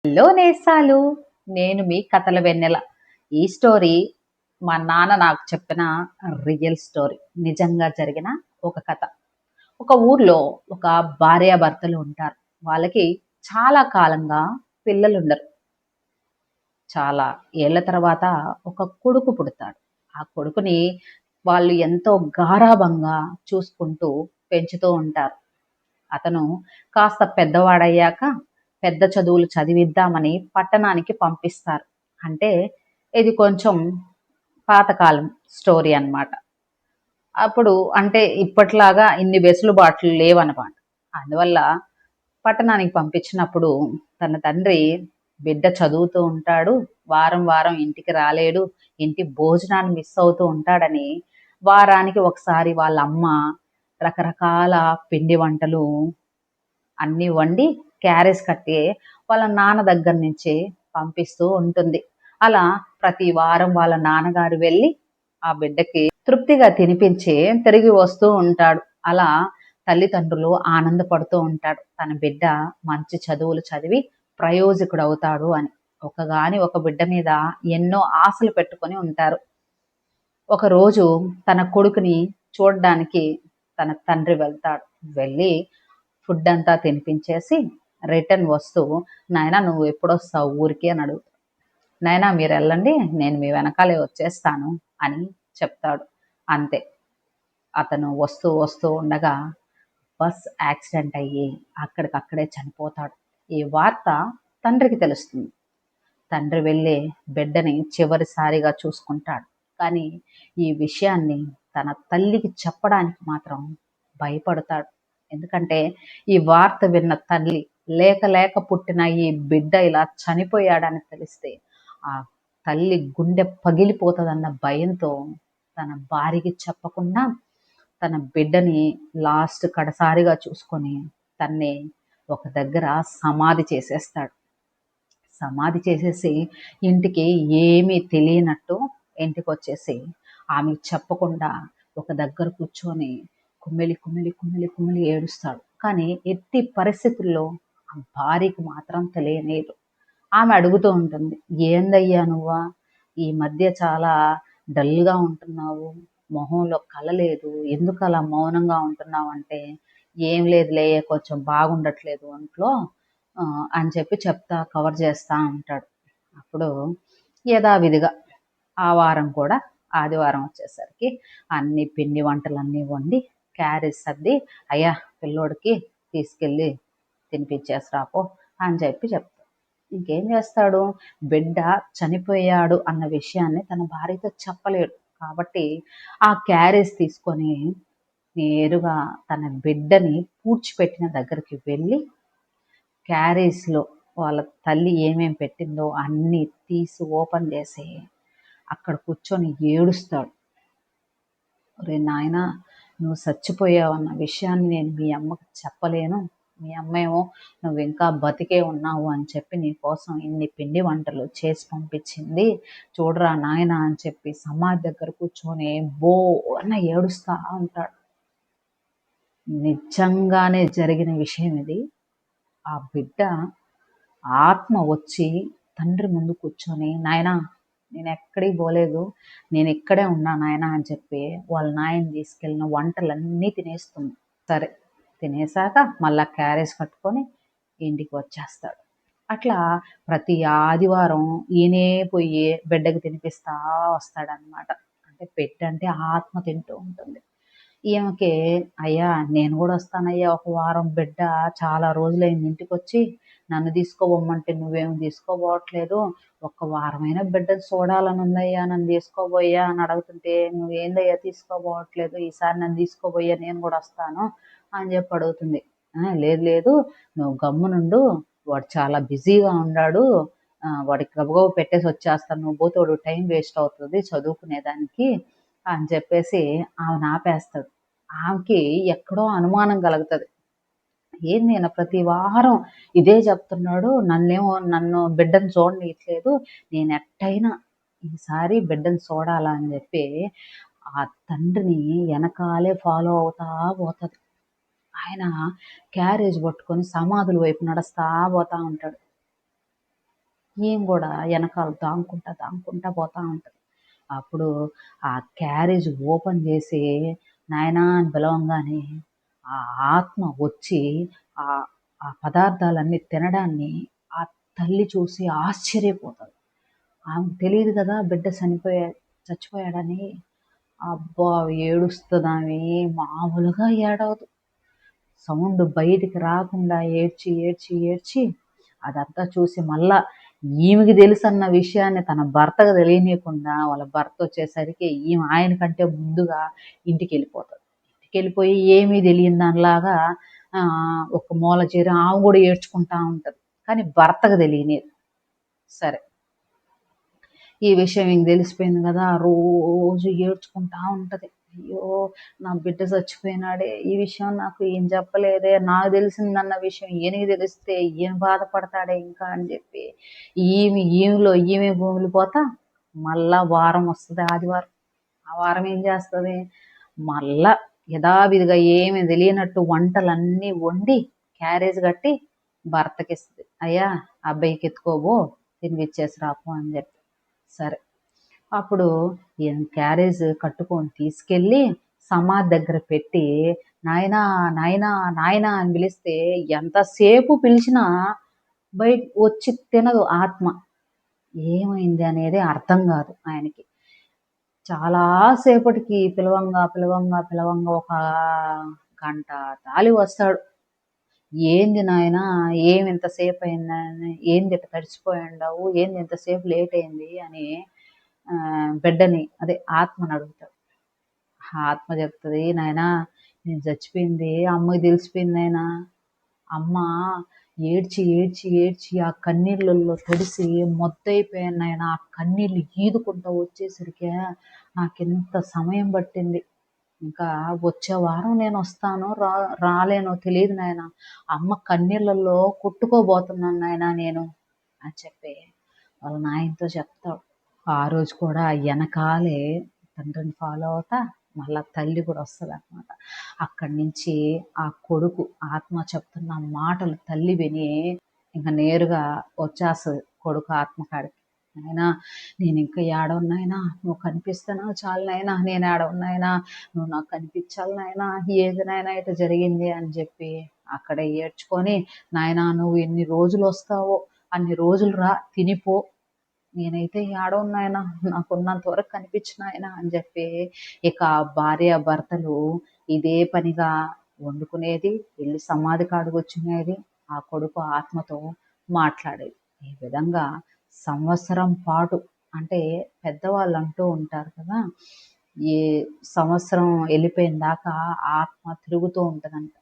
Hello నేస్తాలు. నేను మీ కథల వెన్నెల. ఈ స్టోరీ మా నాన్న నాకు చెప్పిన రియల్ స్టోరీ. నిజంగా జరిగిన ఒక కథ. ఒక ఊర్లో ఒక భార్యాభర్తలు ఉంటారు. వాళ్ళకి చాలా కాలంగా పిల్లలుండరు. చాలా ఏళ్ల తర్వాత ఒక కొడుకు పుడతాడు. ఆ కొడుకుని వాళ్ళు ఎంతో గారాబంగా చూసుకుంటూ పెంచుతూ ఉంటారు. అతను కాస్త పెద్దవాడయ్యాక పెద్ద చదువులు చదివిద్దామని పట్టణానికి పంపిస్తారు. అంటే ఇది కొంచెం పాతకాలం స్టోరీ అన్నమాట. అప్పుడు అంటే ఇప్పట్లాగా ఇన్ని వెసులుబాట్లు లేవన్నమాట. అందువల్ల పట్టణానికి పంపించినప్పుడు తన తండ్రి బిడ్డ చదువుతూ ఉంటాడు. వారం వారం ఇంటికి రాలేడు. ఇంటి భోజనాన్ని మిస్ అవుతూ ఉంటాడని వారానికి ఒకసారి వాళ్ళ అమ్మ రకరకాల పిండి వంటలు అన్నీ వండి క్యారేజ్ కట్టి వాళ్ళ నాన్న దగ్గర నుంచి పంపిస్తూ ఉంటుంది. అలా ప్రతి వారం వాళ్ళ నాన్నగారు వెళ్ళి ఆ బిడ్డకి తృప్తిగా తినిపించి తిరిగి వస్తూ ఉంటాడు. అలా తల్లిదండ్రులు ఆనందపడుతూ ఉంటాడు. తన బిడ్డ మంచి చదువులు చదివి ప్రయోజకుడు అవుతాడు అని. ఒక బిడ్డ మీద ఎన్నో ఆశలు పెట్టుకొని ఉంటారు. ఒకరోజు తన కొడుకుని చూడడానికి తన తండ్రి వెళ్తాడు. వెళ్ళి ఫుడ్ అంతా తినిపించేసి రిటర్న్ వస్తూ, నాయనా నువ్వు ఎప్పుడొస్తావు ఊరికి అని అడుగుతాడు. నాయనా మీరు వెళ్ళండి, నేను మీ వెనకాలే వచ్చేస్తాను అని చెప్తాడు. అంతే. అతను వస్తూ వస్తూ ఉండగా బస్ యాక్సిడెంట్ అయ్యి అక్కడికక్కడే చనిపోతాడు. ఈ వార్త తండ్రికి తెలుస్తుంది. తండ్రి వెళ్ళి బిడ్డని చివరిసారిగా చూసుకుంటాడు. కానీ ఈ విషయాన్ని తన తల్లికి చెప్పడానికి మాత్రం భయపడతాడు. ఎందుకంటే ఈ వార్త విన్న తల్లి లేక లేక పుట్టిన ఈ బిడ్డ ఇలా చనిపోయాడని తెలిస్తే ఆ తల్లి గుండె పగిలిపోతుందన్న భయంతో తన భార్యకి చెప్పకుండా తన బిడ్డని లాస్ట్ కడసారిగా చూసుకొని తన్ని ఒక దగ్గర సమాధి చేసేస్తాడు. సమాధి చేసేసి ఇంటికి ఏమీ తెలియనట్టు ఇంటికి వచ్చేసి ఆమెకు చెప్పకుండా ఒక దగ్గర కూర్చొని కుమిలి కుమిలి కుమిలి కుమిలి ఏడుస్తాడు. కానీ ఎట్టి పరిస్థితుల్లో ఆ భార్యకి మాత్రం తెలియలేదు. ఆమె అడుగుతూ ఉంటుంది, ఏందయ్యా నువ్వా ఈ మధ్య చాలా డల్గా ఉంటున్నావు, మొహంలో కళ లేదు, ఎందుకు అలా మౌనంగా ఉంటున్నావు అంటే, ఏం లేదులే కొంచెం బాగుండట్లేదు ఒంట్లో అని చెప్పి చెప్తా కవర్ చేస్తా ఉంటాడు. అప్పుడు యథావిధిగా ఆ వారం కూడా ఆదివారం వచ్చేసరికి అన్ని పిండి వంటలన్నీ వండి క్యారేజ్ సర్ది, అయ్యా పిల్లోడికి తీసుకెళ్ళి తినిపించేసిరాపో అని చెప్పి చెప్తాడు. ఇంకేం చేస్తాడు, బిడ్డ చనిపోయాడు అన్న విషయాన్ని తన భార్యతో చెప్పలేడు. కాబట్టి ఆ క్యారేజ్ తీసుకొని నేరుగా తన బిడ్డని పూడ్చిపెట్టిన దగ్గరికి వెళ్ళి క్యారేజ్లో వాళ్ళ తల్లి ఏమేం పెట్టిందో అన్నీ తీసి ఓపెన్ చేసి అక్కడ కూర్చొని ఏడుస్తాడు. ఒరే నాయనా నువ్వు చచ్చిపోయావన్న విషయాన్ని నేను మీ అమ్మకి చెప్పలేను. మీ అమ్మేమో నువ్వు ఇంకా బతికే ఉన్నావు అని చెప్పి నీ కోసం ఇన్ని పిండి వంటలు చేసి పంపించింది. చూడరా నాయన అని చెప్పి సమాధి దగ్గర కూర్చొని బో అన్న ఏడుస్తా ఉంటాడు. నిజంగానే జరిగిన విషయం ఇది. ఆ బిడ్డ ఆత్మ వచ్చి తండ్రి ముందు కూర్చొని, నాయనా నేను ఎక్కడికి పోలేదు, నేను ఇక్కడే ఉన్నా నాయన అని చెప్పి వాళ్ళ నాయన తీసుకెళ్ళిన వంటలన్నీ తినేస్తుంది. సరే తినేసాక మళ్ళా క్యారేజ్ కట్టుకొని ఇంటికి వచ్చేస్తాడు. అట్లా ప్రతి ఆదివారం ఈయనే పోయి బిడ్డకి తినిపిస్తా వస్తాడనమాట. అంటే బిడ్డ అంటే ఆత్మ తింటూ ఉంటుంది. ఈమెకి, అయ్యా నేను కూడా వస్తానయ్యా ఒక వారం, బిడ్డ చాలా రోజులైంది ఇంటికి వచ్చి, నన్ను తీసుకోబోమ్మంటే నువ్వేం తీసుకోబోవట్లేదు, ఒక్క వారమైనా బిడ్డను చూడాలని ఉందయ్యా, నన్ను తీసుకోబోయ్యా అని అడుగుతుంటే నువ్వు ఏందయ్యా తీసుకోబోవట్లేదు, ఈసారి నన్ను తీసుకోబోయ్యా నేను కూడా వస్తాను అని చెప్పి అడుగుతుంది. లేదు లేదు నువ్వు గమ్మునుండు, వాడు చాలా బిజీగా ఉన్నాడు, వాడికి గబగబ పెట్టేసి వచ్చేస్తాను, నువ్వు పోతే వాడు టైం వేస్ట్ అవుతుంది చదువుకునేదానికి అని చెప్పేసి ఆమెను ఆపేస్తాడు. ఆమెకి ఎక్కడో అనుమానం కలుగుతుంది. ఏంది ఈయన ప్రతి వారం ఇదే చెప్తున్నాడు, నన్ను బిడ్డను చూడనీయట్లేదు, నేను ఎట్టయినా ఈసారి బిడ్డను చూడాలా అని చెప్పి ఆ తండ్రిని వెనకాలే ఫాలో అవుతా పోతుంది. ఆయన క్యారేజ్ పట్టుకొని సమాధుల వైపు నడుస్తా పోతా ఉంటాడు. ఈమె కూడా వెనకాల దాంకుంటా దాంకుంటా పోతా ఉంటుంది. అప్పుడు ఆ క్యారేజ్ ఓపెన్ చేసి నాయనా అని పిలవంగానే ఆ ఆత్మ వచ్చి ఆ ఆ పదార్థాలన్నీ తినడాన్ని ఆ తల్లి చూసి ఆశ్చర్యపోతుంది. ఆమెకు తెలియదు కదా బిడ్డ చచ్చిపోయాడని. అబ్బా! ఏడుస్తదామె, మామూలుగా ఏడవదు. సౌండ్ బయటికి రాకుండా ఏడ్చి ఏడ్చి ఏడ్చి అదంతా చూసి మళ్ళా ఈమెకి తెలుసన్న విషయాన్ని తన భర్తకు తెలియనీయకుండా వాళ్ళ భర్త వచ్చేసరికి ఈమె ఆయన కంటే ముందుగా ఇంటికి వెళ్ళిపోతుంది. ఇంటికి వెళ్ళిపోయి ఏమీ తెలియని దానిలాగా ఒక మూల చేరి ఆమె కూడా ఏడ్చుకుంటా ఉంటుంది. కానీ భర్తకు తెలియనిది. సరే, ఈ విషయం ఇంక తెలిసిపోయింది కదా, రోజు ఏడ్చుకుంటా ఉంటుంది. అయ్యో, నా బిడ్డ చచ్చిపోయినాడే, ఈ విషయం నాకు ఏం చెప్పలేదే, నాకు తెలిసిందన్న విషయం ఈయనకి తెలిస్తే ఈయన బాధపడతాడే ఇంకా అని చెప్పి ఈమె భూములు పోతా మళ్ళా వారం వస్తుంది, ఆదివారం. ఆ వారం ఏం చేస్తుంది, మళ్ళా యథావిధిగా ఏమి తెలియనట్టు వంటలన్నీ వండి క్యారేజ్ కట్టి భర్తకిస్తుంది. అయ్యా, అబ్బాయికి ఎత్తుకోబో, తినిపిచ్చేసి రాపో అని చెప్పి. సరే, అప్పుడు ఈయన క్యారేజ్ కట్టుకొని తీసుకెళ్ళి సమాధి దగ్గర పెట్టి నాయనా నాయనా నాయనా అని పిలిస్తే ఎంతసేపు పిలిచినా బయట వచ్చి తినదు ఆత్మ. ఏమైంది అనేది అర్థం కాదు ఆయనకి. చాలాసేపటికి పిలవంగా పిలవంగా పిలవంగా ఒక గంట తాలి వస్తాడు. ఏంది నాయనా, ఏమి ఇంతసేపు అయిందని, ఏంది ఇట్లా తడిసిపోయిండావు, ఏంది ఇంతసేపు లేట్ అయింది అని బిడ్డని అదే ఆత్మని అడుగుతాడు. ఆత్మ చెప్తుంది, నాయనా నేను చచ్చిపోయింది అమ్మకి తెలిసిపోయింది నాయనా. అమ్మ ఏడ్చి ఏడ్చి ఏడ్చి ఆ కన్నీళ్ళల్లో తడిసి మొద్దయిపోయాను నాయన. ఆ కన్నీళ్ళు ఈదుకుంటూ వచ్చేసరికి నాకెంత సమయం పట్టింది. ఇంకా వచ్చే వారం నేను వస్తానో రాలేనో తెలియదు నాయన. అమ్మ కన్నీళ్ళల్లో కొట్టుకోబోతున్నాను నాయన నేను అని చెప్పి వాళ్ళ నాయనతో చెప్తాడు. ఆ రోజు కూడా వెనకాలే తండ్రిని ఫాలో అవుతా మళ్ళా తల్లి కూడా వస్తుంది అనమాట. అక్కడి నుంచి ఆ కొడుకు ఆత్మ చెప్తున్న మాటలు తల్లి విని ఇంకా నేరుగా వచ్చేస్తుంది కొడుకు ఆత్మకాడికి. నాయనా, నేను ఇంకా ఏడవున్నాయినా, నువ్వు కనిపిస్తానా చాలు నాయనా, నేను ఏడవున్నాయినా, నువ్వు నాకు కనిపించాలి నాయనా, ఏది నాయనా ఇట్లా జరిగింది అని చెప్పి అక్కడే ఏడ్చుకొని, నాయనా నువ్వు ఎన్ని రోజులు వస్తావో అన్ని రోజులు రా, తినిపో, నేనైతే ఏడవున్నాయనా, నాకున్నంత వరకు కనిపించినాయనా అని చెప్పి ఇక భార్య భర్తలు ఇదే పనిగా వండుకునేది, వెళ్ళి సమాధి కాడికి వచ్చినది, ఆ కొడుకు ఆత్మతో మాట్లాడేది. ఈ విధంగా సంవత్సరం పాటు, అంటే పెద్దవాళ్ళు అంటూ ఉంటారు కదా, ఈ సంవత్సరం వెళ్ళిపోయిన దాకా ఆత్మ తిరుగుతూ ఉంటుందంట.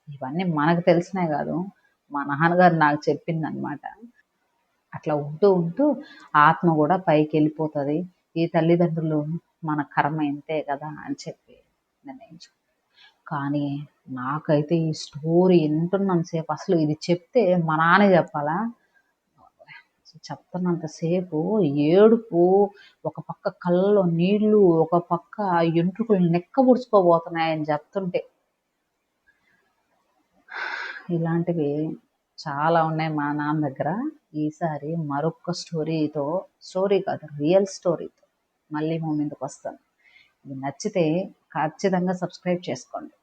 ఇవన్నీ మనకు తెలిసినాయి కాదు, మా నాన్నగారు నాకు చెప్పింది అనమాట. అట్లా ఉంటూ ఉంటూ ఆత్మ కూడా పైకి వెళ్ళిపోతుంది. ఈ తల్లిదండ్రులు మన కర్మ ఇంతే కదా అని చెప్పి నిర్ణయించు. కానీ నాకైతే ఈ స్టోరీ వింటున్నంతసేపు, అసలు ఇది చెప్తే మా నాన్న చెప్పాలా, చెప్తున్నంతసేపు ఏడుపు, ఒక పక్క కళ్ళలో నీళ్లు, ఒక పక్క ఎంట్రుకలు నెక్కబుడుచుకోబోతున్నాయని చెప్తుంటే. ఇలాంటివి చాలా ఉన్నాయి మా నాన్న దగ్గర. ఈసారి మరొక స్టోరీ కాదు, రియల్ స్టోరీతో మళ్ళీ మీ ముందుకు వస్తాను. ఇది నచ్చితే ఖచ్చితంగా సబ్స్క్రైబ్ చేసుకోండి.